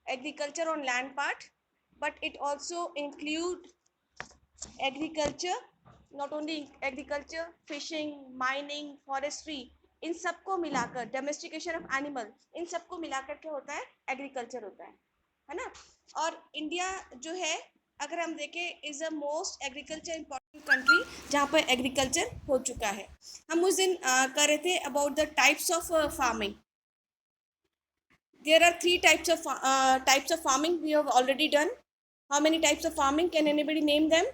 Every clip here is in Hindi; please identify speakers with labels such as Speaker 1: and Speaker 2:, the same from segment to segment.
Speaker 1: agriculture on land part, but it also include agriculture, not only agriculture, fishing, mining, forestry, इन सबको मिलाकर डोमेस्टिकेशन ऑफ एनिमल, इन सबको मिलाकर क्या होता है, एग्रीकल्चर होता है ना। और इंडिया जो है अगर हम देखें is a most agriculture important country जहाँ पर एग्रीकल्चर हो चुका है। हम उस दिन कर रहे थे about the types of farming. There are three types of farming we have already done. How many types of farming? Can anybody name them?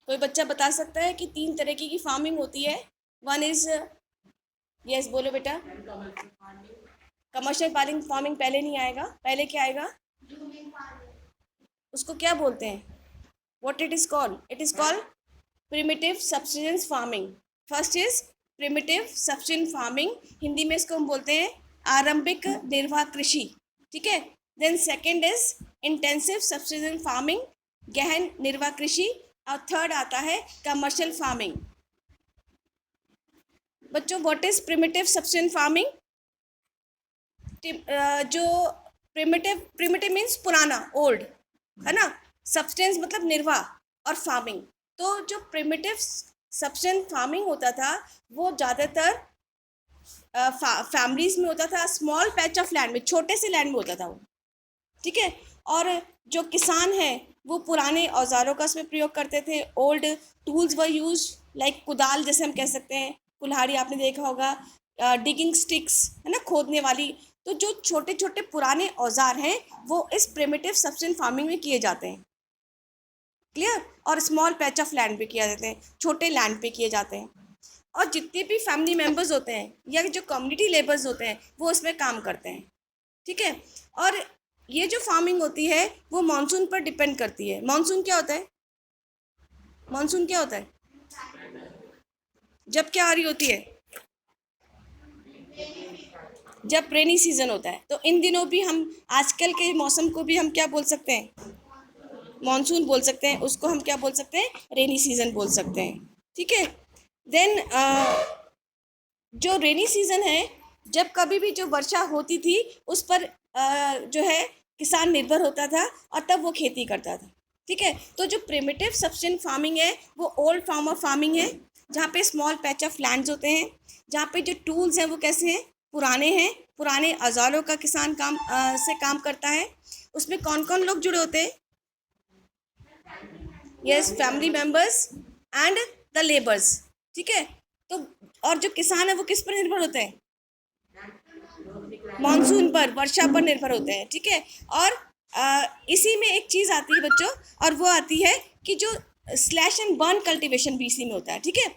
Speaker 1: कोई बच्चा बता सकता है कि 3 तरीके की फार्मिंग होती है? वन इज, यस बोलो बेटा। कमर्शियल फार्मिंग पहले नहीं आएगा, पहले क्या आएगा? उसको क्या बोलते हैं? What it is called? It is called primitive subsistence farming. First is primitive subsistence farming, Hindi में इसको हम बोलते हैं आरंभिक निर्वाह कृषि, ठीक है। Then second is intensive subsistence farming, गहन निर्वाह कृषि, और थर्ड आता है कमर्शियल फार्मिंग। बच्चों what is primitive subsistence farming? जो प्रिमिटिव मीन्स पुराना, ओल्ड, है ना। सब्सटेंस मतलब निर्वाह, और फार्मिंग। तो जो प्रिमिटिव सब्सटेंस फार्मिंग होता था वो ज़्यादातर फैमिलीज में होता था, स्मॉल पैच ऑफ लैंड में, छोटे से लैंड में होता था वो, ठीक है। और जो किसान हैं वो पुराने औजारों का इसमें प्रयोग करते थे, old tools were use, like कुदाल जैसे हम कह सकते हैं, कुल्हाड़ी आपने देखा होगा, डिगिंग स्टिक्स, है ना, खोदने वाली। तो जो छोटे छोटे पुराने औजार हैं वो इस प्रिमिटिव सब्सिस्टेंस फार्मिंग में किए जाते हैं, क्लियर। और स्मॉल पैच ऑफ लैंड पे किया जाते हैं, छोटे लैंड पे किए जाते हैं। और जितने भी फैमिली मेम्बर्स होते हैं या जो कम्युनिटी लेबर्स होते हैं वो इसमें काम करते हैं, ठीक है। और ये जो फार्मिंग होती है वो मानसून पर डिपेंड करती है। मानसून क्या होता है? मानसून क्या होता है? जब क्या आ रही होती है? जब रेनी सीजन होता है। तो इन दिनों भी हम, आजकल के मौसम को भी हम क्या बोल सकते हैं? मानसून बोल सकते हैं। उसको हम क्या बोल सकते हैं? रेनी सीजन बोल सकते हैं, ठीक है। देन जो रेनी सीजन है, जब कभी भी जो वर्षा होती थी उस पर जो है किसान निर्भर होता था और तब वो खेती करता था, ठीक है। तो जो प्रिमिटिव सब्सिस्टेंस फार्मिंग है वो ओल्ड फॉर्म ऑफ फार्मिंग है, जहाँ पे स्मॉल पैच ऑफ लैंड्स होते हैं, जहाँ पे जो टूल्स हैं वो कैसे हैं? पुराने हैं, पुराने औजारों का किसान से काम करता है। उसमें कौन कौन लोग जुड़े होते हैं? Yes, family members and the labours, ठीक है। तो और जो किसान है वो किस पर निर्भर होते हैं? मानसून पर, वर्षा पर निर्भर होते हैं, ठीक है। और इसी में एक चीज़ आती है बच्चों, और वो आती है कि जो स्लैश एंड बर्न कल्टीवेशन भी इसी में होता है, ठीक है।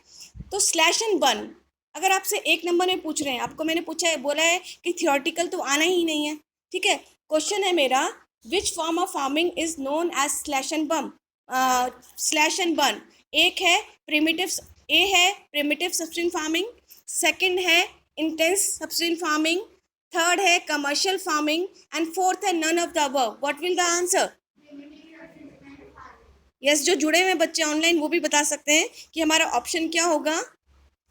Speaker 1: तो स्लैश एंड बर्न अगर आपसे 1 नंबर में पूछ रहे हैं, आपको मैंने पूछा है, बोला है कि थियोरटिकल तो आना ही नहीं है, ठीक है। क्वेश्चन है मेरा, which form of farming is known as slash and burn? एक है प्रिमिटिव, ए है प्रिमिटिव सब्सिस्टेंस फार्मिंग, सेकंड है इंटेंस सब्सिस्टेंस फार्मिंग, थर्ड है कमर्शियल फार्मिंग, एंड फोर्थ है none of the above. What will the answer? Yes, जो जुड़े हुए बच्चे ऑनलाइन वो भी बता सकते हैं कि हमारा ऑप्शन क्या होगा।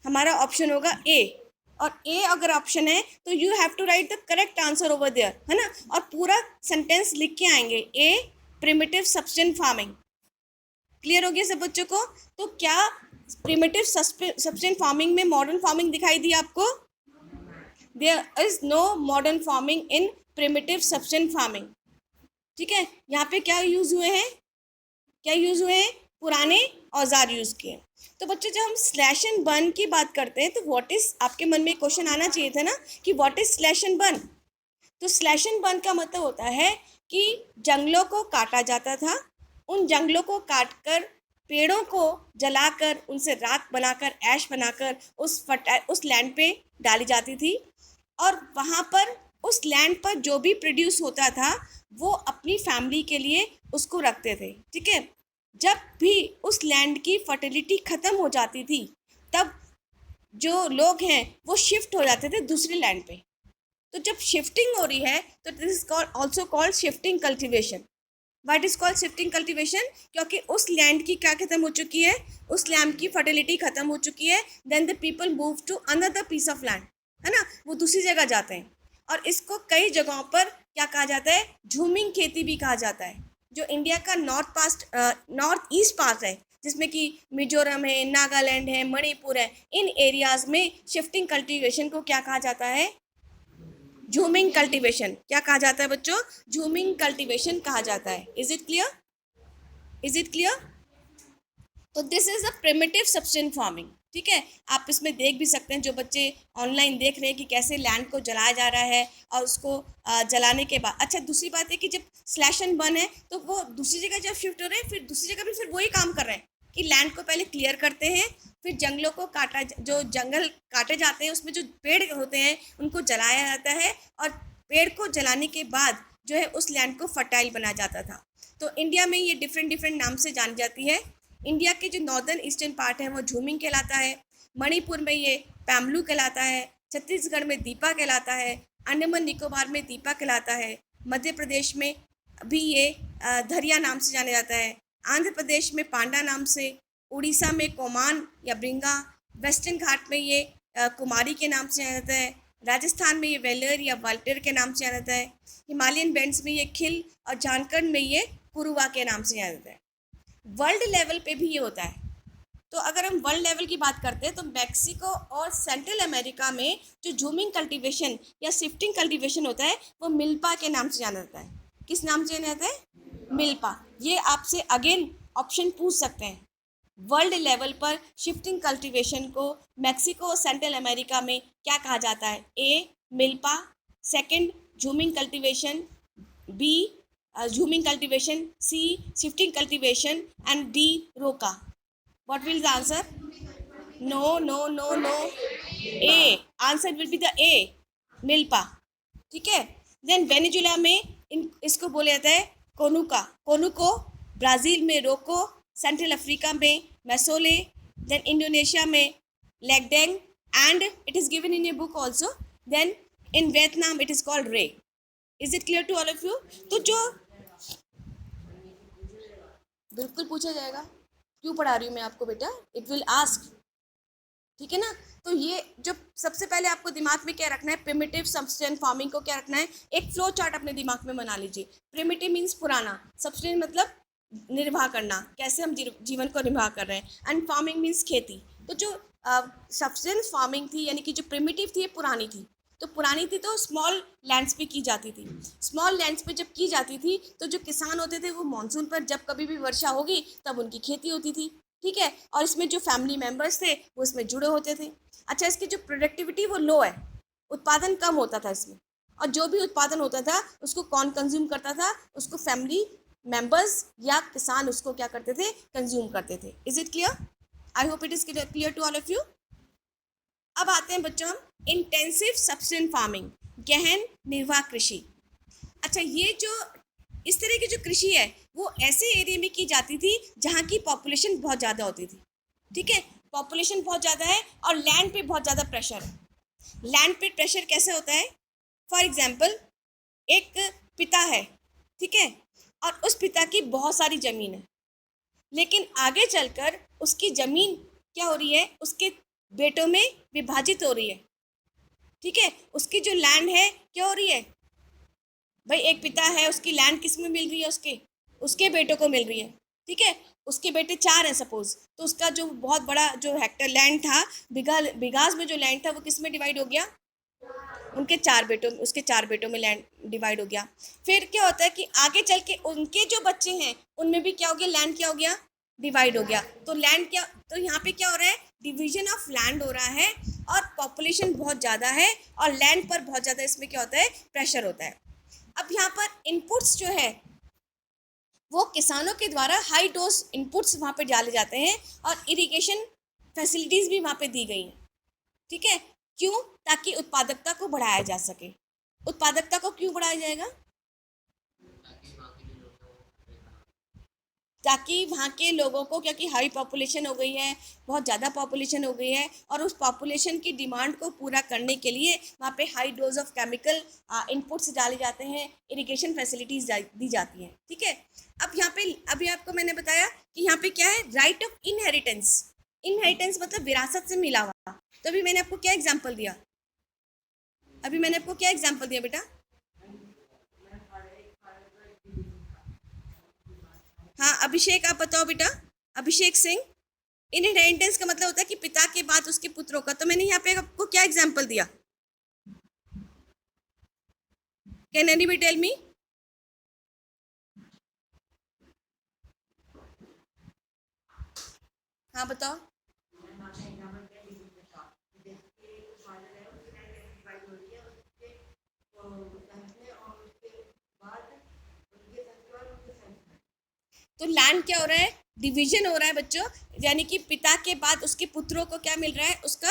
Speaker 1: हमारा ऑप्शन होगा ए। और ए अगर ऑप्शन है तो you have to write the correct answer over there, है ना। और पूरा सेंटेंस लिख के आएंगे, A primitive subsistence farming. Clear हो गया सब बच्चों को? तो क्या प्रिमिटिव सब्सिस्टेंस फार्मिंग में मॉडर्न फार्मिंग दिखाई दी आपको? There is no modern farming in primitive subsistence farming, ठीक है। यहाँ पे क्या यूज हुए हैं? क्या यूज हुए हैं? पुराने औजार यूज किए। तो बच्चों जब हम स्लैश एंड बर्न की बात करते हैं तो व्हाट इज, आपके मन में क्वेश्चन आना चाहिए था ना कि what is slash and burn. तो स्लैश एंड बर्न का मतलब होता है कि जंगलों को काटा जाता था, उन जंगलों को काटकर पेड़ों को जलाकर उनसे राख बनाकर, ऐश बनाकर उस लैंड पे डाली जाती थी। और वहाँ पर उस लैंड पर जो भी प्रोड्यूस होता था वो अपनी फैमिली के लिए उसको रखते थे, ठीक है। जब भी उस लैंड की फर्टिलिटी ख़त्म हो जाती थी तब जो लोग हैं वो शिफ्ट हो जाते थे दूसरे लैंड पे। तो जब शिफ्टिंग हो रही है तो this is called, also called shifting cultivation. What is called shifting cultivation? क्योंकि उस लैंड की क्या खत्म हो चुकी है? उस लैंड की फर्टिलिटी खत्म हो चुकी है। Then the people move to another piece of land, है ना, वो दूसरी जगह जाते हैं। और इसको कई जगहों पर क्या कहा जाता है, झूमिंग खेती भी कहा जाता है। जो इंडिया का नॉर्थ ईस्ट पार्ट है, जिसमें कि मिजोरम है, नागालैंड है, मणिपुर है, इन एरियाज में शिफ्टिंग कल्टीवेशन को क्या कहा जाता है, झूमिंग कल्टीवेशन। क्या कहा जाता है बच्चों, झूमिंग कल्टीवेशन कहा जाता है। Is it clear, is it clear? तो this is a primitive substance farming. ठीक है, आप इसमें देख भी सकते हैं, जो बच्चे ऑनलाइन देख रहे हैं कि कैसे लैंड को जलाया जा रहा है, और उसको जलाने के बाद, अच्छा दूसरी बात है कि जब स्लैश एंड बर्न है तो वो दूसरी जगह जब शिफ्ट हो रहे हैं, फिर दूसरी जगह भी फिर वही काम कर रहे हैं कि लैंड को पहले क्लियर करते हैं, फिर जंगलों को काटा, जो जंगल काटे जाते हैं उसमें जो पेड़ होते हैं उनको जलाया जाता है, और पेड़ को जलाने के बाद जो है उस लैंड को फर्टाइल बनाया जाता था। तो इंडिया में ये डिफरेंट डिफरेंट नाम से जानी जाती है। इंडिया के जो नॉर्दर्न ईस्टर्न पार्ट है वो झूमिंग कहलाता है, मणिपुर में ये पैमलू कहलाता है, छत्तीसगढ़ में दीपा कहलाता है, अंडमान निकोबार में दीपा कहलाता है, मध्य प्रदेश में भी ये धरिया नाम से जाना जाता है, आंध्र प्रदेश में पांडा नाम से, उड़ीसा में कोमान या ब्रिंगा, वेस्टर्न घाट में ये कुमारी के नाम से जाना जाता है, राजस्थान में ये वेलर या वाल्टर के नाम से जाना जाता है, हिमालयन बेंड्स में ये खिल, और झारखंड में ये कुरुवा के नाम से जाना जाता है। वर्ल्ड लेवल पे भी ये होता है। तो अगर हम वर्ल्ड लेवल की बात करते हैं तो मैक्सिको और सेंट्रल अमेरिका में जो झूमिंग कल्टीवेशन या शिफ्टिंग कल्टीवेशन होता है वो मिल्पा के नाम से जाना जाता है। किस नाम से जाना जाता है, मिल्पा। ये आपसे अगेन ऑप्शन पूछ सकते हैं, वर्ल्ड लेवल पर शिफ्टिंग कल्टीवेशन को मैक्सिको और सेंट्रल अमेरिका में क्या कहा जाता है, A milpa, second jhuming cultivation, B jhuming cultivation, C shifting cultivation, and D roca. What will the answer? No, no, no, no. A. Answer will be the A. Milpa. ठीक है। देन वेनेजुला में इसको बोला जाता है कोनुका, कोनुको, ब्राज़ील में रोको, सेंट्रल अफ्रीका में मैसोले, देन इंडोनेशिया में ladang, and it is given in a book also, then in Vietnam it is called ray. Is it clear to all of you? तो जो बिल्कुल पूछा जाएगा, क्यों पढ़ा रही हूँ मैं आपको बेटा, इट विल आस्क। ठीक है ना। तो ये जो सबसे पहले आपको दिमाग में क्या रखना है, प्रिमिटिव सब्सटेंस फार्मिंग को क्या रखना है, एक फ्लो चार्ट अपने दिमाग में बना लीजिए। प्रिमिटिव मीन्स पुराना, सब्सटेंस मतलब निर्वाह करना, कैसे हम जीवन को निर्वाह कर रहे हैं, एंड फार्मिंग मीन्स खेती। तो जो सब्सटेंस फार्मिंग थी यानी कि जो प्रिमिटिव थी ये पुरानी थी, तो पुरानी थी तो स्मॉल लैंड्स पे की जाती थी। स्मॉल लैंड्स पे जब की जाती थी तो जो किसान होते थे वो मानसून पर जब कभी भी वर्षा होगी तब उनकी खेती होती थी। ठीक है, और इसमें जो फैमिली मेम्बर्स थे वो इसमें जुड़े होते थे। अच्छा, इसकी जो प्रोडक्टिविटी वो लो है, उत्पादन कम होता था इसमें, और जो भी उत्पादन होता था उसको कौन कंज्यूम करता था, उसको फैमिली मेम्बर्स या किसान उसको क्या करते थे, कंज्यूम करते थे। Is it clear? I hope it is clear to all of you. अब आते हैं बच्चों हम इंटेंसिव सब्सटेंस फार्मिंग, गहन निर्वाह कृषि। अच्छा, ये जो इस तरह की जो कृषि है वो ऐसे एरिया में की जाती थी जहाँ की पॉपुलेशन बहुत ज़्यादा होती थी। ठीक है, पॉपुलेशन बहुत ज़्यादा है और लैंड पे बहुत ज़्यादा प्रेशर है। लैंड पे प्रेशर कैसे होता है, फॉर एग्जाम्पल एक पिता है, ठीक है, और उस पिता की बहुत सारी ज़मीन है, लेकिन आगे चलकर उसकी ज़मीन क्या हो रही है, उसके बेटों में विभाजित हो रही है। ठीक है, उसकी जो लैंड है क्या हो रही है, भाई एक पिता है उसकी लैंड किस में मिल रही है, उसके बेटों को मिल रही है। ठीक है, उसके बेटे 4 हैं सपोज, तो उसका जो बहुत बड़ा जो हेक्टर लैंड था, बिगास में जो लैंड था वो किस में डिवाइड हो गया, उसके 4 बेटों में लैंड डिवाइड हो गया। फिर क्या होता है कि आगे चल के उनके जो बच्चे हैं उनमें भी क्या हो गया, लैंड क्या हो गया, डिवाइड हो गया। तो लैंड क्या, तो यहाँ पे क्या हो रहा है, डिवीजन ऑफ लैंड हो रहा है, और पॉपुलेशन बहुत ज़्यादा है और लैंड पर बहुत ज़्यादा इसमें क्या होता है, प्रेशर होता है। अब यहाँ पर इनपुट्स जो है वो किसानों के द्वारा हाई डोज इनपुट्स वहाँ पे डाले जाते हैं, और इरिगेशन फैसिलिटीज़ भी वहाँ पे दी गई हैं। ठीक है, क्यों, ताकि उत्पादकता को बढ़ाया जा सके। उत्पादकता को क्यों बढ़ाया जाएगा, ताकि वहाँ के लोगों को, क्योंकि हाई पॉपुलेशन हो गई है, बहुत ज़्यादा पॉपुलेशन हो गई है, और उस पॉपुलेशन की डिमांड को पूरा करने के लिए वहाँ पे high dose of chemical inputs डाले जाते हैं, इरिगेशन फैसिलिटीज़ दी जाती हैं। ठीक है, अब यहाँ पे अभी आपको मैंने बताया कि यहाँ पे क्या है, राइट ऑफ इनहेरिटेंस मतलब विरासत से मिला हुआ। तो अभी मैंने आपको क्या एग्जाम्पल दिया, अभी मैंने आपको क्या एग्जाम्पल दिया बेटा? हाँ अभिषेक, आप बताओ बेटा। अभिषेक सिंह। इनहेरिटेंस का मतलब होता है कि पिता के बाद उसके पुत्रों का, तो मैंने यहाँ पे आपको क्या एग्जाम्पल दिया? Can anybody tell me? हाँ बताओ। तो लैंड क्या हो रहा है? डिवीजन हो रहा है बच्चों, यानी कि पिता के बाद उसके पुत्रों को क्या मिल रहा है? उसका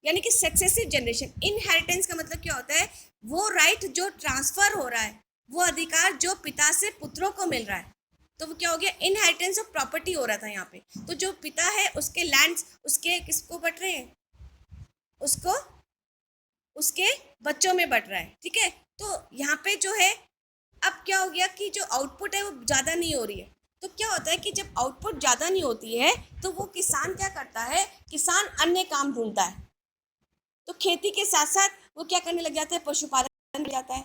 Speaker 1: यानी कि सक्सेसिव जनरेशन। इनहेरिटेंस का मतलब क्या होता है? वो राइट जो ट्रांसफर हो रहा है, वो अधिकार जो पिता से पुत्रों को मिल रहा है, तो वो क्या हो गया? इनहेरिटेंस ऑफ प्रॉपर्टी हो रहा था यहाँ पे। तो जो पिता है उसके लैंड्स उसके किसको बट रहे हैं? उसको उसके बच्चों में बट रहा है, ठीक है। तो यहाँ पे जो है, अब क्या हो गया कि जो आउटपुट है वो ज़्यादा नहीं हो रही है। तो क्या होता है कि जब आउटपुट ज़्यादा नहीं होती है तो वो किसान क्या करता है? किसान अन्य काम ढूंढता है। तो खेती के साथ साथ वो क्या करने लग जाता है? पशुपालन लग जाता है,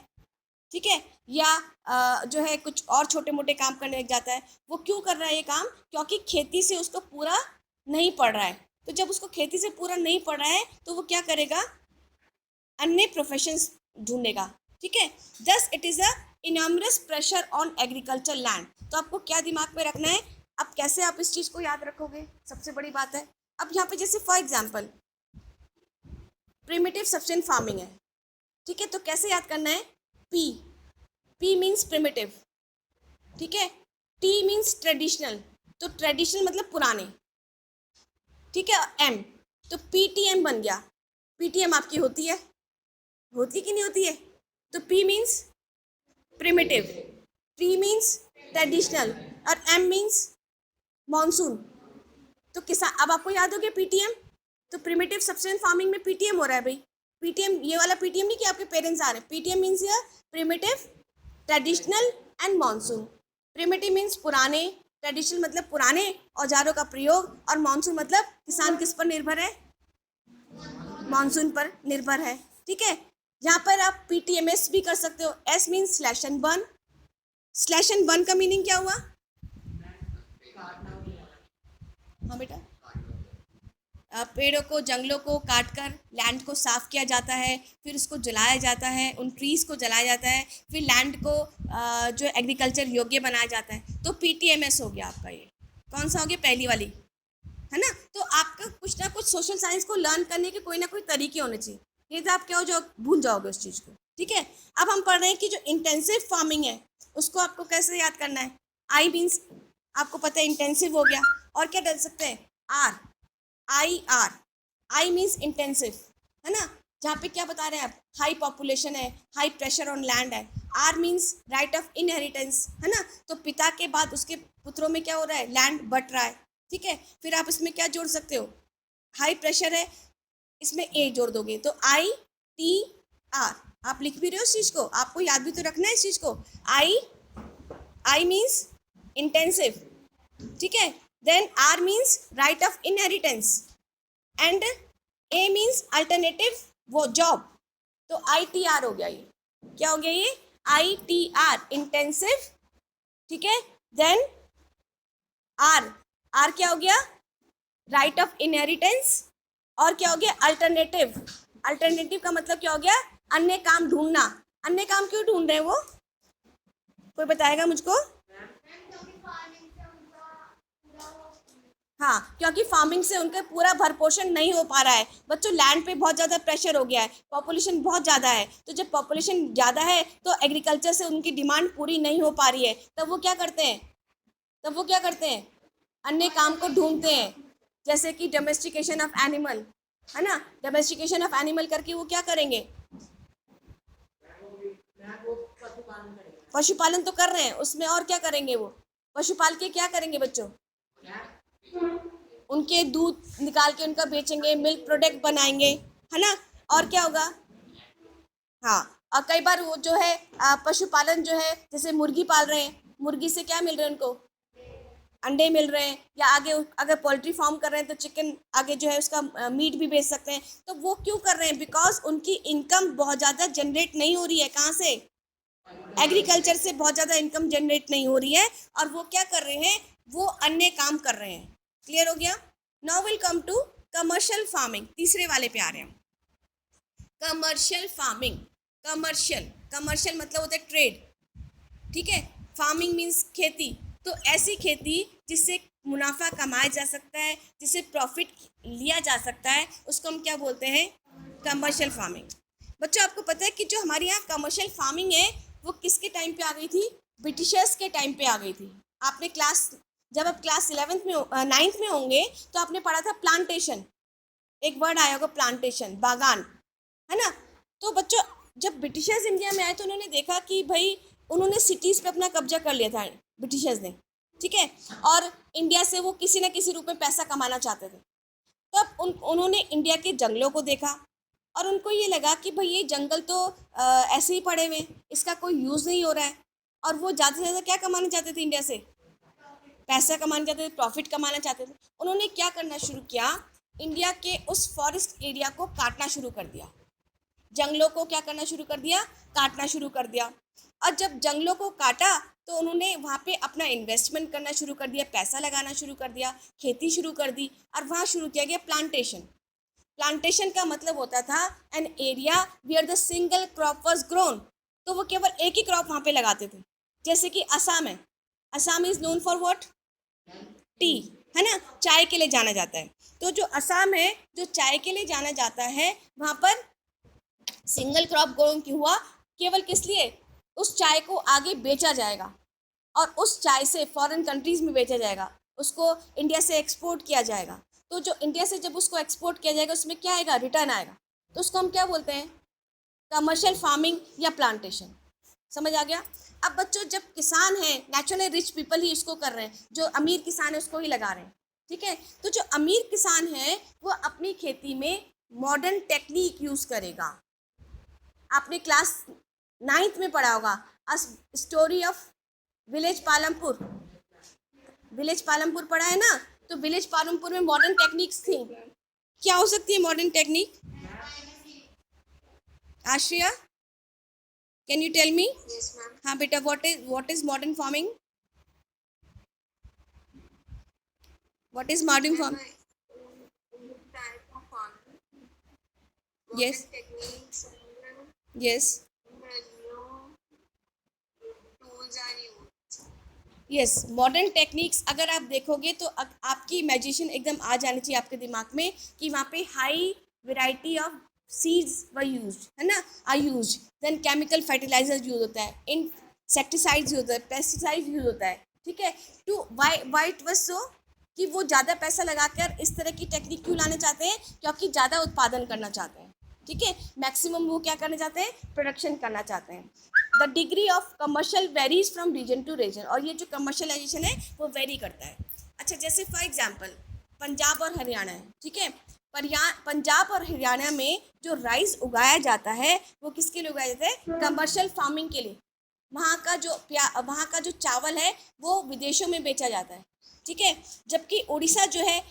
Speaker 1: ठीक है। या जो है कुछ और छोटे मोटे काम करने लग जाता है। वो क्यों कर रहा है ये काम? क्योंकि खेती से उसको पूरा नहीं पड़ रहा है। तो जब उसको खेती से पूरा नहीं पड़ रहा है तो वो क्या करेगा? अन्य प्रोफेशंस ढूंढेगा, ठीक है। Thus it is a enormous pressure on agriculture land. तो आपको क्या दिमाग में रखना है? अब कैसे आप इस चीज को याद रखोगे, सबसे बड़ी बात है। अब यहाँ पे जैसे for example primitive substance farming है, ठीक है। तो कैसे याद करना है? पी, पी मीन्स प्रिमिटिव, ठीक है। टी मीन्स ट्रेडिशनल, तो ट्रेडिशनल मतलब पुराने, ठीक है। एम, तो पीटीएम बन गया। पीटीएम आपकी होती है, होती कि नहीं होती है? तो P means primitive, T means traditional, और एम मीन्स मॉनसून। तो किसान, अब आपको याद हो गया पीटीएम। तो प्रिमिटिव सब्सटेंस फार्मिंग में पीटीएम हो रहा है भाई। पीटीएम ये वाला पीटीएम नहीं कि आपके पेरेंट्स आ रहे हैं। पीटीएम मीन्स ये primitive, traditional and monsoon. Primitive means पुराने, ट्रेडिशनल मतलब पुराने औजारों का प्रयोग, और मॉनसून मतलब किसान किस पर निर्भर है? मॉनसून पर निर्भर है, ठीक है। यहाँ पर आप पीटीएमएस भी कर सकते हो। S means slash and burn. Slash and burn का मीनिंग क्या हुआ? हाँ बेटा, पेड़ों को, जंगलों को काट कर लैंड को साफ किया जाता है, फिर उसको जलाया जाता है, उन ट्रीज को जलाया जाता है, फिर लैंड को जो एग्रीकल्चर योग्य बनाया जाता है। तो पीटीएमएस हो गया आपका। ये कौन सा हो गया? पहली वाली, है ना। तो आपका कुछ ना कुछ सोशल साइंस को लर्न करने के कोई ना कोई तरीके होने चाहिए, नहीं तो आप क्या हो जाओ, भूल जाओगे उस चीज़ को, ठीक है। अब हम पढ़ रहे हैं कि जो इंटेंसिव फार्मिंग है उसको आपको कैसे याद करना है? आई मीन्स आपको पता है इंटेंसिव हो गया, और क्या डाल सकते हैं? R, I R. I means intensive, है ना। जहाँ पे क्या बता रहे हैं आप? हाई पॉपुलेशन है, हाई प्रेशर ऑन लैंड है। R means right of inheritance, है ना। तो पिता के बाद उसके पुत्रों में क्या हो रहा है? लैंड बट रहा है, ठीक है। फिर आप इसमें क्या जोड़ सकते हो? हाई प्रेशर है, इसमें ए जोड़ दोगे तो आई टी आर। आप लिख भी रहे हो इस चीज को, आपको याद भी तो रखना है इस चीज को। आई, आई मीन्स इंटेंसिव, ठीक है। Then R means right of inheritance, and A means alternative वो जॉब। तो आई टी आर हो गया। ये क्या हो गया? ये आई टी आर, इंटेंसिव, ठीक है। देन आर, आर क्या हो गया? राइट ऑफ इनहेरिटेंस, और क्या हो गया? अल्टरनेटिव। अल्टरनेटिव का मतलब क्या हो गया? अन्य काम ढूंढना। अन्य काम क्यों ढूंढ रहे हैं वो? कोई बताएगा मुझको? हाँ, क्योंकि फार्मिंग से उनका पूरा भरपोषण नहीं हो पा रहा है बच्चों। लैंड पे बहुत ज़्यादा प्रेशर हो गया है, पॉपुलेशन बहुत ज़्यादा है। तो जब पॉपुलेशन ज़्यादा है तो एग्रीकल्चर से उनकी डिमांड पूरी नहीं हो पा रही है, तब वो क्या करते हैं? तब वो क्या करते हैं? अन्य काम को ढूंढते हैं, जैसे कि डोमेस्टिकेशन ऑफ एनिमल, है ना। डोमेस्टिकेशन ऑफ एनिमल करके वो क्या करेंगे? पशुपालन तो कर रहे हैं, उसमें और क्या करेंगे? वो पशुपाल के क्या करेंगे बच्चों? उनके दूध निकाल के उनका बेचेंगे, मिल्क प्रोडक्ट बनाएंगे, है ना। और क्या होगा? हाँ, और कई बार वो जो है पशुपालन जो है, जैसे मुर्गी पाल रहे हैं, मुर्गी से क्या मिल रहा है उनको? अंडे मिल रहे हैं, या आगे अगर पोल्ट्री फार्म कर रहे हैं तो चिकन आगे जो है उसका मीट भी बेच सकते हैं। तो वो क्यों कर रहे हैं? बिकॉज उनकी इनकम बहुत ज़्यादा जनरेट नहीं हो रही है। कहाँ से? एग्रीकल्चर से बहुत ज़्यादा इनकम जनरेट नहीं हो रही है, और वो क्या कर रहे हैं? वो अन्य काम कर रहे हैं। क्लियर हो गया? Now will come to commercial farming. तीसरे वाले पे आ रहे हैं, कमर्शियल फार्मिंग। कमर्शियल, कमर्शियल मतलब होता है ट्रेड, ठीक है। फार्मिंग मीन्स खेती। तो ऐसी खेती जिससे मुनाफा कमाया जा सकता है, जिससे प्रॉफिट लिया जा सकता है, उसको हम क्या बोलते हैं? Commercial farming. बच्चों आपको पता है कि जो हमारे यहाँ कमर्शियल फार्मिंग है वो किसके टाइम पे आ गई थी? ब्रिटिशर्स के टाइम पे आ गई थी। आपने क्लास, जब आप क्लास 11th में 9th में होंगे तो आपने पढ़ा था प्लांटेशन। एक वर्ड आया होगा प्लांटेशन, बागान, है ना। तो बच्चों जब ब्रिटिशर्स इंडिया में आए तो उन्होंने देखा कि भाई उन्होंने सिटीज़ पे अपना कब्जा कर लिया था ब्रिटिशर्स ने, ठीक है। और इंडिया से वो किसी न किसी रूप में पैसा कमाना चाहते थे। तब उन्होंने इंडिया के जंगलों को देखा और उनको ये लगा कि भाई ये जंगल तो ऐसे ही पड़े हुए, इसका कोई यूज़ नहीं हो रहा है। और वो ज़्यादा से ज़्यादा क्या कमाना चाहते थे? इंडिया से पैसा कमाना चाहते थे, प्रॉफिट कमाना चाहते थे। उन्होंने क्या करना शुरू किया? इंडिया के उस फॉरेस्ट एरिया को काटना शुरू कर दिया। जंगलों को क्या करना शुरू कर दिया? काटना शुरू कर दिया। और जब जंगलों को काटा तो उन्होंने वहाँ पे अपना इन्वेस्टमेंट करना शुरू कर दिया, पैसा लगाना शुरू कर दिया, खेती शुरू कर दी, और वहाँ शुरू किया गया प्लांटेशन। प्लांटेशन का मतलब होता था an area where the single crop was grown. तो वो केवल एक ही क्रॉप वहाँ पे लगाते थे। जैसे कि असम है, Assam is known for what? T, है ना, चाय के लिए जाना जाता है। तो जो असम है, जो चाय के लिए जाना जाता है, वहाँ पर सिंगल क्रॉप ग्रोइंग क्यों हुआ? केवल किस लिए? उस चाय को आगे बेचा जाएगा और उस चाय से फॉरेन कंट्रीज में बेचा जाएगा, उसको इंडिया से एक्सपोर्ट किया जाएगा। तो जो इंडिया से जब उसको एक्सपोर्ट किया जाएगा उसमें क्या आएगा? रिटर्न आएगा। तो उसको हम क्या बोलते हैं? कमर्शियल फार्मिंग या प्लांटेशन। समझ आ गया? अब बच्चों जब किसान हैं, नेचुरली रिच पीपल ही इसको कर रहे हैं, जो अमीर किसान है उसको ही लगा रहे हैं, ठीक है। तो जो अमीर किसान है वो अपनी खेती में मॉडर्न टेक्निक यूज़ करेगा। आपने क्लास 9th में पढ़ा होगा story of village Palampur. Village Palampur पढ़ा है ना? तो विलेज पालमपुर में मॉडर्न टेक्निक्स थी। क्या हो सकती है modern technique? Ashriya, can you tell me?
Speaker 2: Yes, ma'am.
Speaker 1: हाँ बेटा, what is modern farming? What is modern farm?
Speaker 2: Type of farming,
Speaker 1: Yes.
Speaker 2: modern techniques, and
Speaker 1: yes
Speaker 2: the new tools are used.
Speaker 1: Yes, modern techniques अगर आप देखोगे तो आपकी इमेजिनेशन एकदम आ जानी चाहिए आपके दिमाग में कि वहाँ पे high variety of seeds were use, है ना, are use. Then chemical fertiliser use होता है, इंसेक्टिसाइड्स यूज होता है, पेस्टिसाइड्स यूज होता है, ठीक है। To why it was so कि वो ज़्यादा पैसा लगाकर इस तरह की टेक्निक क्यों लाना चाहते हैं? क्योंकि ज़्यादा उत्पादन करना चाहते हैं, ठीक है। मैक्सिमम वो क्या करना चाहते हैं? प्रोडक्शन करना चाहते हैं। The degree of commercial varies from region to region, और ये जो कमर्शलाइजेशन है वो वेरी करता है। अच्छा, जैसे फॉर एग्जांपल पंजाब और हरियाणा है, ठीक है। पंजाब और हरियाणा में जो राइस उगाया जाता है वो किसके लिए उगाया जाता है? कमर्शियल फार्मिंग के लिए। वहाँ का जो चावल है वो विदेशों में बेचा जाता है, ठीक है। जबकि उड़ीसा जो है,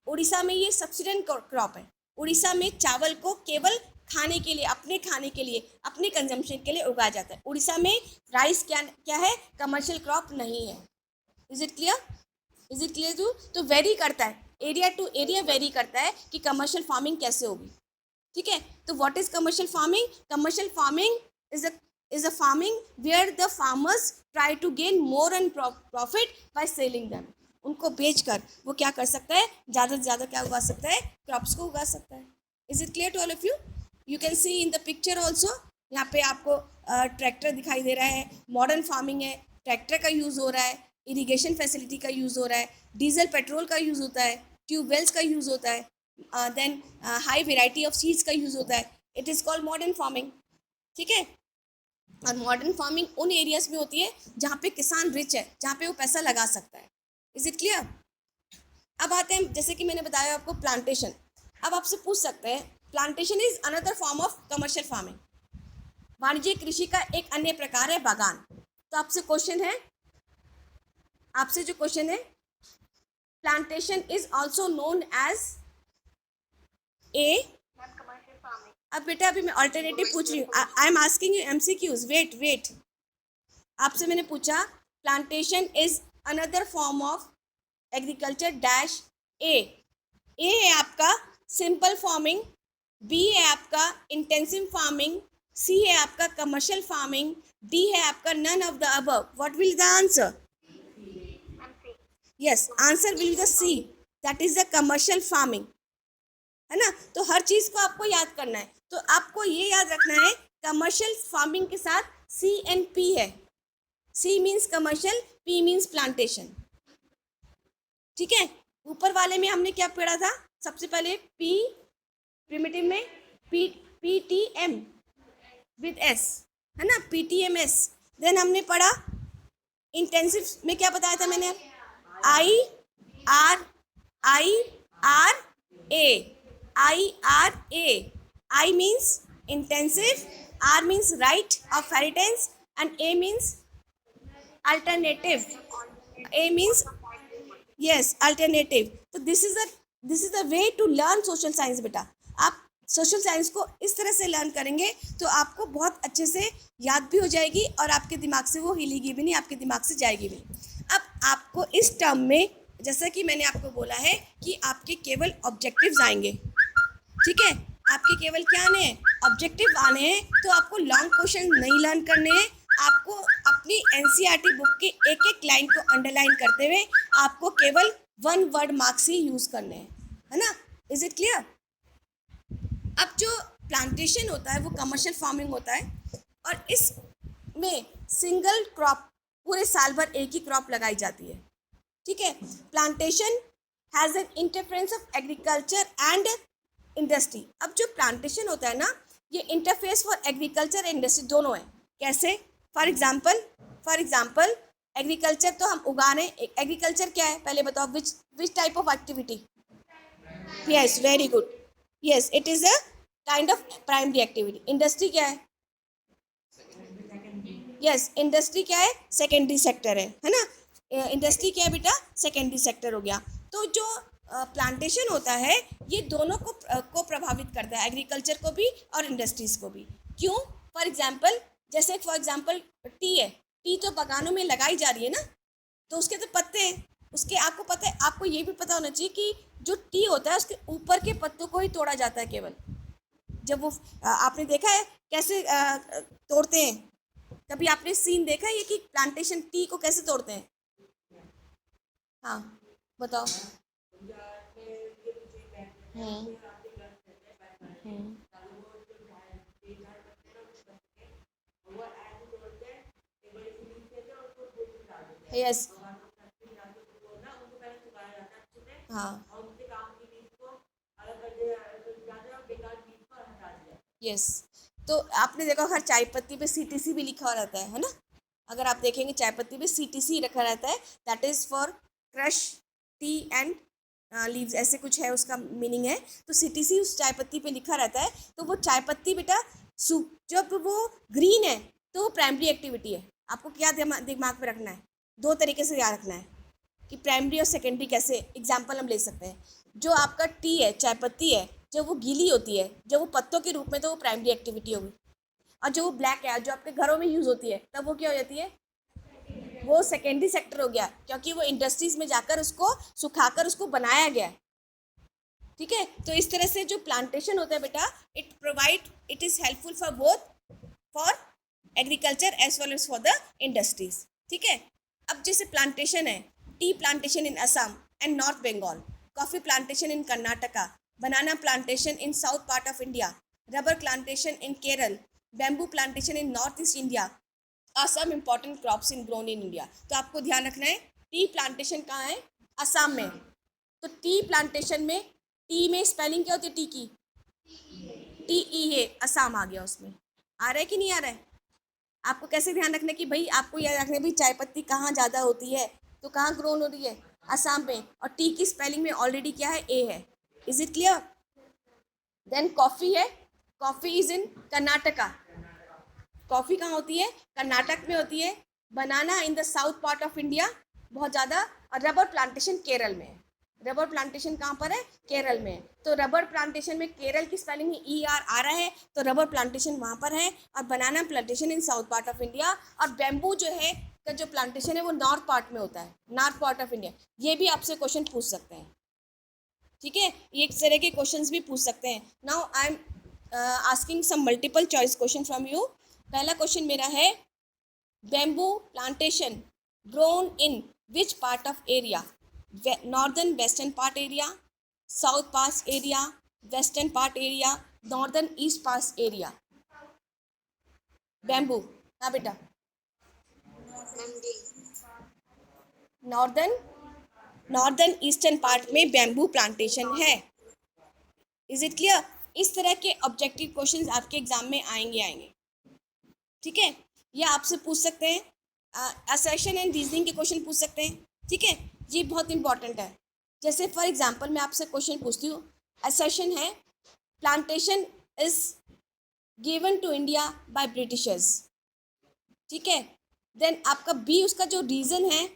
Speaker 1: उड़ीसा में ये सब्सिडेंट क्रॉप है। उड़ीसा में चावल को केवल खाने के लिए, अपने खाने के लिए, अपने कंजम्पशन के लिए उगाया जाता है। उड़ीसा में राइस क्या क्या है? कमर्शियल क्रॉप नहीं है। Is it clear? Is it clear too? तो वेरी करता है, एरिया टू एरिया वेरी करता है कि कमर्शियल फार्मिंग कैसे होगी, ठीक है। तो what is commercial farming? Commercial farming is a farming where the farmers try to gain more and profit by selling them. उनको बेचकर वो क्या कर सकता है? ज़्यादा से ज़्यादा क्या उगा सकता है? क्रॉप्स को उगा सकता है। Is it clear to all of you? You can see in the picture also, यहाँ पे आपको ट्रैक्टर दिखाई दे रहा है, मॉडर्न फार्मिंग है, ट्रैक्टर का यूज़ हो रहा है, इरिगेशन फैसिलिटी का यूज़ हो रहा है, डीजल पेट्रोल का यूज़ होता है, ट्यूबवेल्स का यूज़ होता है, then high variety of seeds का यूज़ होता है। It is called modern farming, ठीक है। और मॉडर्न फार्मिंग उन एरियाज में होती है जहाँ पे किसान रिच है, जहाँ पे वो पैसा लगा सकता है। Is it clear? अब आते हैं, जैसे कि मैंने बताया आपको प्लांटेशन। अब आपसे पूछ सकते हैं plantation is another form of commercial farming. वाणिज्यिक कृषि का एक अन्य प्रकार है बागान। तो आपसे क्वेश्चन है, आपसे जो क्वेश्चन है plantation is also known as A.
Speaker 2: Ma'am commercial farming.
Speaker 1: अब बेटा अभी मैं ऑल्टरनेटिव पूछ रही हूँ, I am asking you MCQs, wait wait. आपसे मैंने पूछा plantation is another form of agriculture dash A. A है आपका सिंपल फार्मिंग, बी है आपका इंटेंसिव फार्मिंग, सी है आपका कमर्शियल फार्मिंग, डी है आपका none of the above. What will the answer?
Speaker 2: Ma'am C.
Speaker 1: Yes, answer will the C, that is the commercial farming, है ना। तो हर चीज को आपको याद करना है। तो आपको ये याद रखना है कमर्शियल फार्मिंग के साथ सी एंड पी है। C means commercial, P means plantation, ठीक है। ऊपर वाले में हमने क्या पढ़ा था? सबसे पहले पी प्रिमिटिव में PTM विद एस, है ना, PTMS। देन हमने पढ़ा इंटेंसिव में क्या बताया था मैंने? IRA, I means intensive, R means right of inheritance, and A means alternative. A means yes, alternative. तो this is the way to learn social science बेटा। आप सोशल साइंस को इस तरह से लर्न करेंगे तो आपको बहुत अच्छे से याद भी हो जाएगी और आपके दिमाग से वो हिलेगी भी नहीं, आपके दिमाग से जाएगी भी नहीं। अब आपको इस टर्म में, जैसा कि मैंने आपको बोला है कि आपके केवल ऑब्जेक्टिव्स आएंगे, ठीक है। आपके केवल क्या आने हैं? ऑब्जेक्टिव आने हैं। तो आपको लॉन्ग क्वेश्चन नहीं लर्न करने हैं, आपको अपनी NCERT बुक के एक एक लाइन को अंडरलाइन करते हुए आपको केवल 1 वर्ड मार्क्स ही यूज़ करने हैं, है ना। Is it clear? अब जो प्लांटेशन होता है वो कमर्शियल फार्मिंग होता है और इसमें सिंगल क्रॉप पूरे साल भर एक ही क्रॉप लगाई जाती है, ठीक है। Plantation has an interference of agriculture and industry. अब जो प्लांटेशन होता है ना, ये interface for agriculture and industry दोनों है। कैसे? फॉर एग्जाम्पल एग्रीकल्चर तो हम उगा रहे हैं। एग्रीकल्चर क्या है पहले बताओ? Which type of activity? Yes, very good. Yes, it is a kind of primary activity. Industry क्या है? यस, इंडस्ट्री क्या है? सेकेंडरी सेक्टर है ना। इंडस्ट्री क्या है बेटा? सेकेंडरी सेक्टर हो गया। तो जो प्लांटेशन होता है ये दोनों को प्रभावित करता है, एग्रीकल्चर को भी और इंडस्ट्रीज को भी। क्यों? फॉर एग्जाम्पल टी है, टी तो बागानों में लगाई जा रही है ना, तो उसके तो पत्ते हैं, उसके आपको पता है, आपको ये भी पता होना चाहिए कि जो टी होता है उसके ऊपर के पत्तों को ही तोड़ा जाता है केवल। जब वो आपने देखा है कैसे तोड़ते हैं? कभी आपने सीन देखा है ये कि प्लांटेशन टी को कैसे तोड़ते हैं? हाँ बताओ। यस, हाँ, यस। तो आपने देखा हर चाय पत्ती पे CTC भी लिखा रहता है ना। अगर आप देखेंगे चाय पत्ती पे CTC रखा रहता है, that is for crush T and leaves, ऐसे कुछ है उसका मीनिंग है। तो CTC उस चाय पत्ती पे लिखा रहता है। तो वो चाय पत्ती बेटा जब वो ग्रीन है तो वो प्राइमरी एक्टिविटी है। आपको क्या दिमाग में रखना है? 2 तरीके से याद रखना है कि प्राइमरी और सेकेंडरी कैसे। एग्जाम्पल हम ले सकते हैं, जो आपका टी है, चाय पत्ती है, जब वो गीली होती है, जब वो पत्तों के रूप में, तो वो प्राइमरी एक्टिविटी होगी। और जो वो ब्लैक है जो आपके घरों में यूज़ होती है, तब वो क्या हो जाती है? वो सेकेंडरी सेक्टर हो गया, क्योंकि वो इंडस्ट्रीज में जाकर उसको सुखाकर उसको बनाया गया है, ठीक है। तो इस तरह से जो प्लांटेशन होता है बेटा, it is helpful for both for agriculture as well as for the industries, ठीक है। अब जैसे प्लांटेशन है, tea plantation in Assam and north Bengal, coffee plantation in Karnataka, banana plantation in south part of India, rubber plantation in Kerala, bamboo plantation in northeast India are some important crops in grown in India। तो आपको ध्यान रखना है टी प्लांटेशन कहाँ है? असम में। तो टी प्लांटेशन में, टी में स्पेलिंग क्या होती है? टी की TE है, असम आ गया उसमें। आ रहा है कि नहीं आ रहा है? आपको कैसे ध्यान रखना है कि भाई आपको याद रखना है भाई चाय पत्ती कहाँ ज़्यादा होती है, तो कहाँ ग्रोन हो रही है? असम में। और टी की स्पेलिंग में ऑलरेडी क्या है? ए है। Is it clear? Then coffee है, coffee is in Karnataka. Coffee कहाँ होती है? कर्नाटक में होती है। Banana in the south part of India बहुत ज़्यादा, और रबर प्लांटेशन केरल में है। रबर प्लांटेशन कहाँ पर है? केरल में। तो रबर प्लांटेशन में केरल की स्पेलिंग में ER आ रहा है, तो रबर प्लांटेशन वहाँ पर है। और banana plantation in south part of India. और बैम्बू जो है का जो प्लांटेशन है वो नॉर्थ पार्ट में होता है, नॉर्थ पार्ट ऑफ इंडिया। ये भी आपसे क्वेश्चन पूछ सकते हैं, ठीक है, ये एक तरह के क्वेश्चंस भी पूछ सकते हैं। Now I am asking some multiple choice question from you. पहला क्वेश्चन मेरा है, bamboo plantation grown in which part of area? Northern western part area, south pass area, western part area, northern east pass area? Bamboo, हाँ बेटा, नॉर्दर्न ईस्टर्न पार्ट में बैम्बू प्लांटेशन है। Is it clear? इस तरह के ऑब्जेक्टिव क्वेश्चंस आपके एग्जाम में आएंगे, ठीक है। या आपसे पूछ सकते हैं, असर्शन एंड रीजनिंग के क्वेश्चन पूछ सकते हैं, ठीक है, ये बहुत इंपॉर्टेंट है। जैसे फॉर एग्जांपल मैं आपसे क्वेश्चन पूछती हूँ, असर्शन है plantation is given to India by Britishers, ठीक है। देन आपका बी, उसका जो रीज़न है,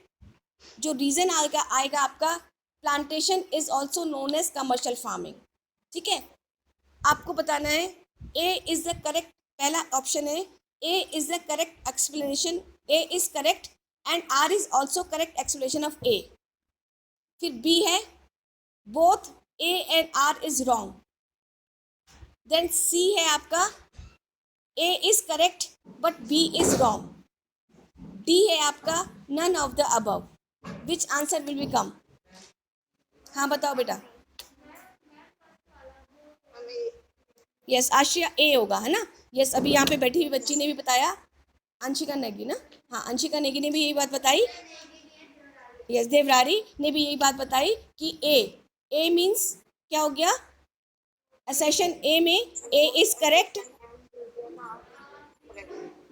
Speaker 1: जो रीज़न आएगा आपका, plantation is also known as commercial farming, ठीक है। आपको बताना है ए इज़ द करेक्ट, पहला ऑप्शन है A is the correct explanation, A is correct and R is also correct explanation of A. फिर बी है both A and R is wrong. Then C है आपका A is correct but B is wrong. D है आपका none of the above. Which answer will B कम? हाँ बताओ बेटा। यस, आशिया ए होगा, है ना। यस, अभी यहाँ पे बैठी हुई बच्ची ने भी बताया, अंशिका नेगी ना, हाँ अंशिका नेगी ने भी यही बात बताई। यस, देवरारी ने भी यही बात बताई कि ए मीन्स क्या हो गया? असेशन ए में A is correct.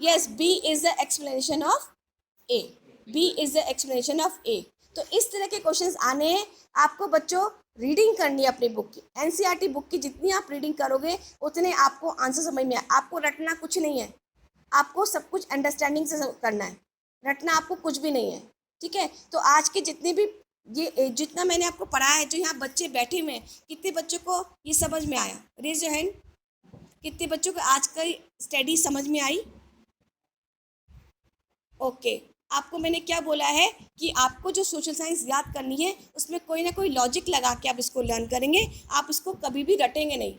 Speaker 1: Yes, B is the explanation of A, B is the explanation of A. तो इस तरह के क्वेश्चंस आने हैं आपको बच्चों। रीडिंग करनी है अपनी बुक की, एनसीईआरटी बुक की जितनी आप रीडिंग करोगे उतने आपको आंसर समझ में आए। आपको रटना कुछ नहीं है, आपको सब कुछ अंडरस्टैंडिंग से करना है, रटना आपको कुछ भी नहीं है, ठीक है। तो आज के जितने भी ये जितना मैंने आपको पढ़ाया है, जो यहाँ बच्चे बैठे हुए हैं, कितने बच्चों को ये समझ में आया? Raise your hand. कितने बच्चों को आज का स्टडी समझ में आई? ओके, आपको मैंने क्या बोला है कि आपको जो सोशल साइंस याद करनी है उसमें कोई ना कोई लॉजिक लगा के आप इसको लर्न करेंगे, आप इसको कभी भी रटेंगे नहीं।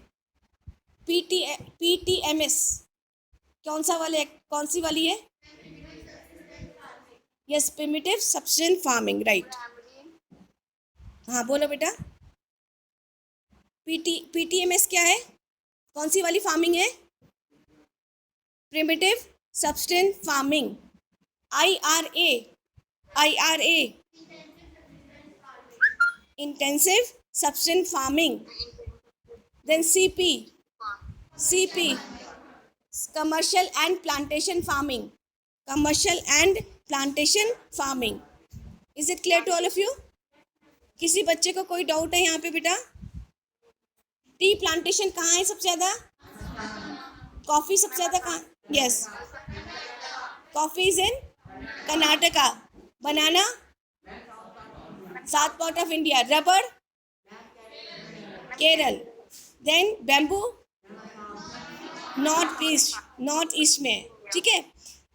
Speaker 1: PTMS कौन सी वाली है? Yes, primitive subsistence farming, right. हाँ बोलो बेटा। PTMS क्या है? कौन सी वाली फार्मिंग है? Primitive subsistence farming. IRA intensive subsistence farming. Then CP commercial and plantation farming, commercial and plantation farming. Is it clear to all of you? किसी बच्चे को कोई डाउट है यहाँ पे बेटा? टी प्लांटेशन कहाँ है सबसे ज़्यादा? कॉफ़ी सबसे ज़्यादा कहाँ? Yes, coffee is in Karnataka, banana south part of India, rubber Kerala, then bamboo north east में, ठीक है।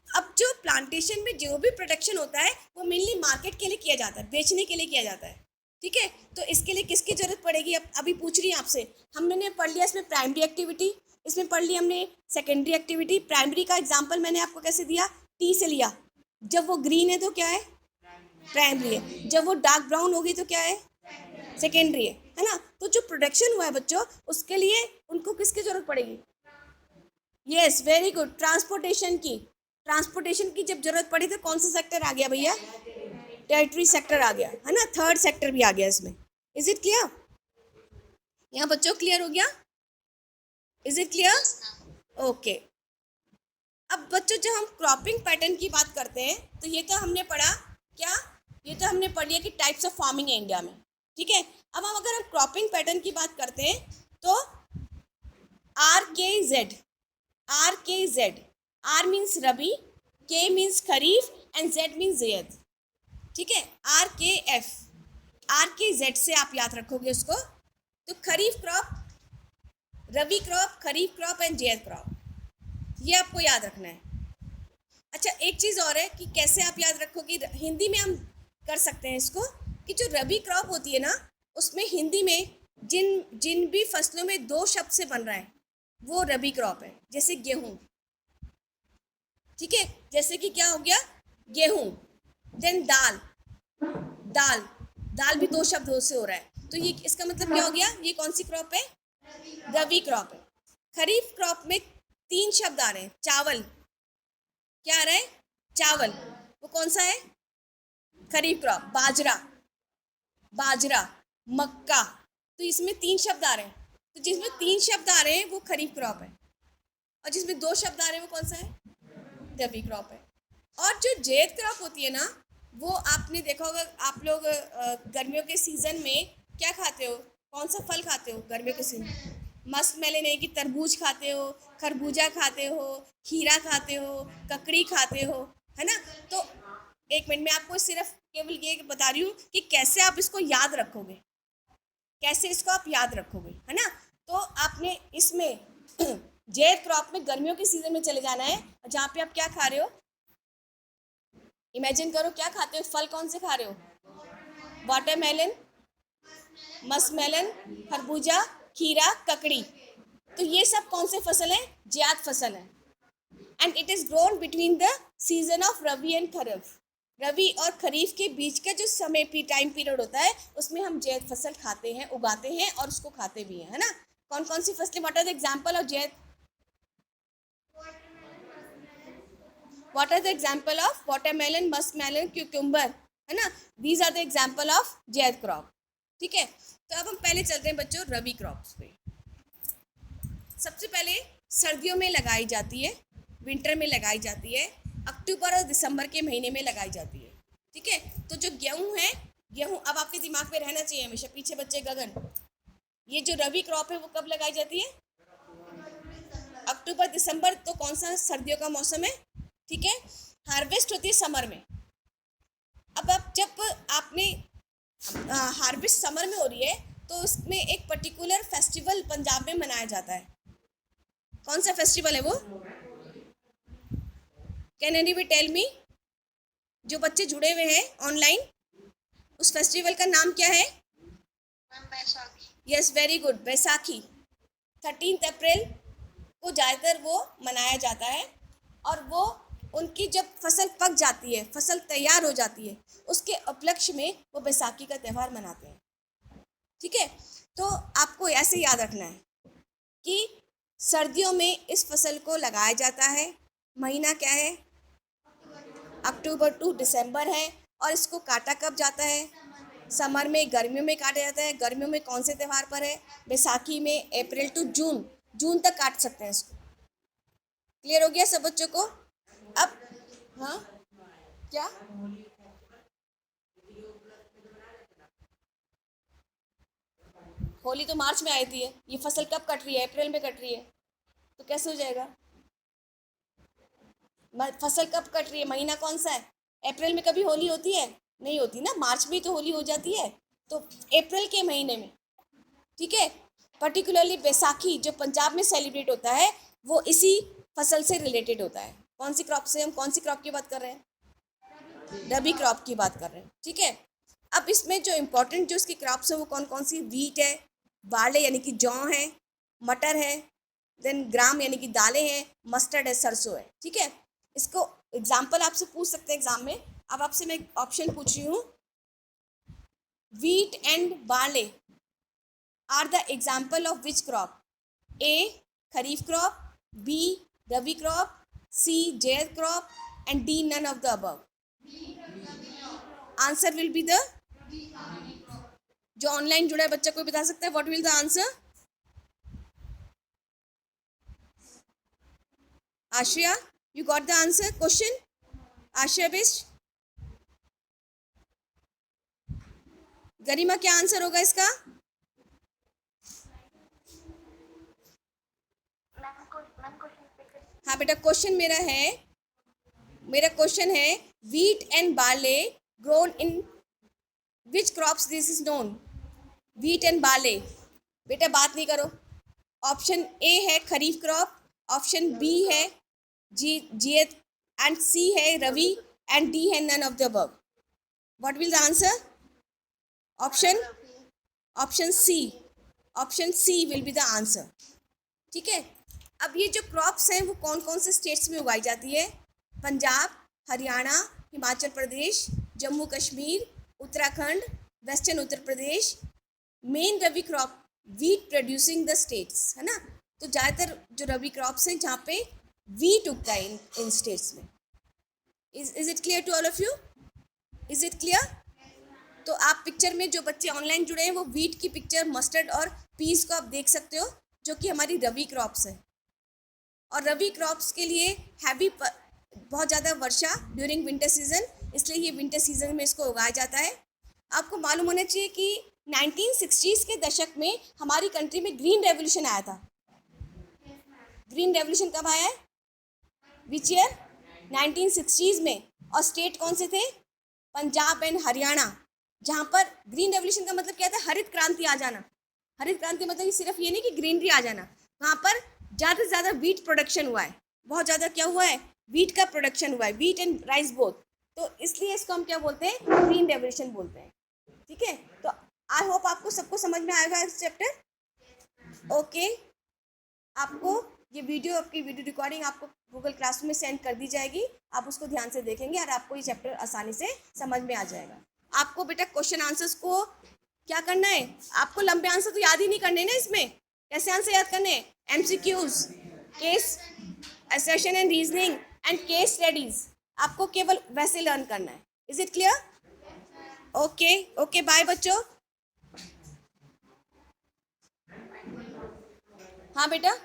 Speaker 1: अब जो प्लांटेशन में जो भी प्रोडक्शन होता है वो मेनली मार्केट के लिए किया जाता है, बेचने के लिए किया जाता है, ठीक है। तो इसके लिए किसकी जरूरत पड़ेगी? अब अभी पूछ रही है आपसे, हमने पढ़ लिया इसमें प्राइमरी एक्टिविटी, इसमें पढ़ लिया हमने सेकेंडरी एक्टिविटी। प्राइमरी का एग्जाम्पल मैंने आपको कैसे दिया? टी से लिया। जब वो ग्रीन है तो क्या है? प्राइमरी है। जब वो डार्क ब्राउन होगी तो क्या है? सेकेंडरी है ना। तो जो प्रोडक्शन हुआ है बच्चों, उसके लिए उनको किसकी जरूरत पड़ेगी? यस, वेरी गुड, ट्रांसपोर्टेशन की जब जरूरत पड़ी तो कौन सा सेक्टर आ गया भैया? टेरिटरी सेक्टर आ गया, है ना, थर्ड सेक्टर भी आ गया इसमें। Is it clear? यहाँ बच्चों क्लियर हो गया? Is it clear? ओके। अब बच्चों जब हम क्रॉपिंग पैटर्न की बात करते हैं तो ये तो हमने पढ़ा क्या? ये तो हमने पढ़ लिया कि टाइप्स ऑफ फार्मिंग है इंडिया में, ठीक है। अब हम अगर हम क्रॉपिंग पैटर्न की बात करते हैं तो RKZ, R means rabi, K means kharif and Z means zaid, ठीक है। RKF आर के जेड से आप याद रखोगे उसको। तो kharif crop, rabi crop, kharif crop and zaid crop, ये आपको याद रखना है। अच्छा, एक चीज़ और है कि कैसे आप याद रखोगे, हिंदी में हम कर सकते हैं इसको, कि जो रबी क्रॉप होती है ना, उसमें हिंदी में जिन जिन भी फसलों में दो शब्द से बन रहा है वो रबी क्रॉप है। जैसे गेहूं, ठीक है, जैसे कि क्या हो गया, गेहूं। देन दाल, दाल, दाल भी दो शब्दों से हो रहा है, तो ये इसका मतलब क्या हो गया, ये कौन सी क्रॉप है, रबी क्रॉप है। खरीफ क्रॉप में तीन शब्द आ रहे हैं, चावल, क्या आ रहा है, चावल, वो कौन सा है, खरीफ क्रॉप। बाजरा, बाजरा, मक्का, तो इसमें तीन शब्द आ रहे हैं, तो जिसमें तीन शब्द आ रहे हैं वो खरीफ क्रॉप है, और जिसमें दो शब्द आ रहे हैं वो कौन सा है, रबी क्रॉप है। और जो ज़ैद क्रॉप होती है ना, वो आपने देखा होगा, आप लोग गर्मियों के सीज़न में क्या खाते हो, कौन सा फल खाते हो गर्मियों के सीजन, मस्क मेलन है कि तरबूज खाते हो, खरबूजा खाते हो, खीरा खाते हो, ककड़ी खाते हो, है ना। तो एक मिनट में आपको सिर्फ केवल ये बता रही हूँ कि कैसे आप इसको याद रखोगे, कैसे इसको आप याद रखोगे, है ना। तो आपने इसमें ज़ैद क्रॉप में गर्मियों के सीजन में चले जाना है, जहाँ पे आप क्या खा रहे हो, इमेजिन करो क्या खाते हो, फल कौन से खा रहे हो, वाटरमेलन, मस्कमेलन, खरबूजा, खीरा, ककड़ी, तो ये सब कौन से फसल हैं, ज़ैद फसल है। And it is grown between the season of rabi and kharif, rabi और खरीफ के बीच का जो समय टाइम पीरियड होता है, उसमें हम ज़ैद फसल खाते हैं, उगाते हैं और उसको खाते भी हैं, है ना। कौन कौन सी फसलें, what are the example of zaid, what are the example of watermelon, muskmelon, cucumber, है ना, these are the example of zaid crop. ठीक है, तो अब हम पहले चलते हैं बच्चों रबी क्रॉप्स पे। सबसे पहले सर्दियों में लगाई जाती है, विंटर में लगाई जाती है, अक्टूबर और दिसंबर के महीने में लगाई जाती है। ठीक है, तो जो गेहूं है, गेहूं अब आपके दिमाग में रहना चाहिए हमेशा, पीछे बच्चे गगन, ये जो रबी क्रॉप है वो कब लगाई जाती है, अक्टूबर दिसंबर, तो कौन सा सर्दियों का मौसम है, ठीक है। हार्वेस्ट होती है समर में। अब आप जब आपने हार्वेस्ट समर में हो रही है, तो उसमें एक पर्टिकुलर फेस्टिवल पंजाब में मनाया जाता है, कौन सा फेस्टिवल है वो, कैन एनीबडी टेल मी, जो बच्चे जुड़े हुए हैं ऑनलाइन, उस फेस्टिवल का नाम क्या है, यस वेरी गुड, बैसाखी। 13 अप्रैल को ज़्यादातर वो मनाया जाता है, और वो उनकी जब फसल पक जाती है, फसल तैयार हो जाती है, उसके उपलक्ष्य में वो बैसाखी का त्यौहार मनाते हैं। ठीक है, तो आपको ऐसे याद रखना है कि सर्दियों में इस फसल को लगाया जाता है, महीना क्या है, अक्टूबर टू दिसंबर है, और इसको काटा कब जाता है, समर में, गर्मियों में काटा जाता है। गर्मियों में कौन से त्यौहार पर है, बैसाखी में, अप्रैल टू जून, जून तक काट सकते हैं इसको। क्लियर हो गया सब बच्चों को। अब हाँ क्या, होली तो मार्च में आई थी, ये फसल कब कट रही है, अप्रैल में कट रही है, तो कैसे हो जाएगा, फसल कब कट रही है, महीना कौन सा है, अप्रैल में कभी होली होती है, नहीं होती ना, मार्च में तो होली हो जाती है, तो अप्रैल के महीने में। ठीक है, पर्टिकुलरली बैसाखी जो पंजाब में सेलिब्रेट होता है, वो इसी फसल से रिलेटेड होता है। कौन सी क्रॉप से, हम कौन सी क्रॉप की बात कर रहे हैं, रबी क्रॉप की बात कर रहे हैं। ठीक है, अब इसमें जो इम्पोर्टेंट जो इसकी क्रॉप्स हैं वो कौन कौन सी, वीट है, बारले यानी कि जौ है, मटर है, देन ग्राम यानी कि दालें हैं, मस्टर्ड है, सरसों है। ठीक है, इसको एग्जाम्पल आपसे पूछ सकते हैं एग्जाम में। अब आपसे मैं ऑप्शन पूछ रही हूँ, wheat and barley are the example of which crop, A kharif crop, B rabi crop, C zaid crop and D none of the above. Answer will be the, जो ऑनलाइन जुड़ा है बच्चा कोई बता सकता है what will the answer, Ashriya you got the answer question, Ashriya best, Garima क्या आंसर होगा इसका, हाँ बेटा क्वेश्चन मेरा क्वेश्चन है wheat and barley grown in which crops this is known? Wheat and बाले। बेटा बात नहीं करो। ऑप्शन ए है खरीफ क्रॉप, ऑप्शन बी है जियत एंड सी है रवि एंड डी है none of the above. What will the answer? Option option C. Option C will be the answer. ठीक है। अब ये जो क्रॉप्स हैं वो कौन कौन से स्टेट्स में उगाई जाती है? Punjab, Haryana, Himachal Pradesh, Jammu Kashmir, Uttarakhand, western Uttar Pradesh. Main rabi crop wheat producing the states, है ना। तो ज़्यादातर जो रबी क्रॉप्स हैं जहाँ पे वीट उगता है इन स्टेट्स में। Is it clear to all of you? Is it clear? तो आप पिक्चर में जो बच्चे ऑनलाइन जुड़े हैं वो वीट की पिक्चर, मस्टर्ड और पीस को आप देख सकते हो, जो कि हमारी रबी क्रॉप्स है। और रबी क्रॉप्स के लिए हैवी बहुत ज़्यादा वर्षा ड्यूरिंग विंटर सीजन, इसलिए ये विंटर सीजन में इसको उगाया जाता है। आपको मालूम होना चाहिए कि 1960s के दशक में हमारी कंट्री में ग्रीन रेवोल्यूशन आया था। ग्रीन रेवोल्यूशन कब आया है? Which year? 1960s में। और स्टेट कौन से थे? पंजाब एंड हरियाणा, जहाँ पर ग्रीन रेवोल्यूशन का मतलब क्या था? हरित क्रांति आ जाना। हरित क्रांति मतलब सिर्फ ये नहीं कि ग्रीनरी आ जाना, वहाँ पर ज़्यादा से ज़्यादा वीट प्रोडक्शन हुआ है। बहुत ज़्यादा क्या हुआ है? वीट का प्रोडक्शन हुआ है, वीट एंड राइस बोथ। तो इसलिए इसको हम क्या बोलते हैं? ग्रीन रेवोल्यूशन बोलते हैं। ठीक है। तो आई होप आपको सबको समझ में आएगा इस चैप्टर। ओके। आपको ये वीडियो, आपकी वीडियो रिकॉर्डिंग आपको गूगल क्लासरूम में सेंड कर दी जाएगी। आप उसको ध्यान से देखेंगे और आपको ये चैप्टर आसानी से समझ में आ जाएगा। आपको बेटा क्वेश्चन आंसर्स को क्या करना है? आपको लंबे आंसर तो याद ही नहीं करने ना इसमें। कैसे आंसर याद करने हैं? MCQs, case assertion and reasoning and case studies. आपको केवल वैसे लर्न करना है। Is it clear? Okay okay, bye बच्चों। हाँ बेटा।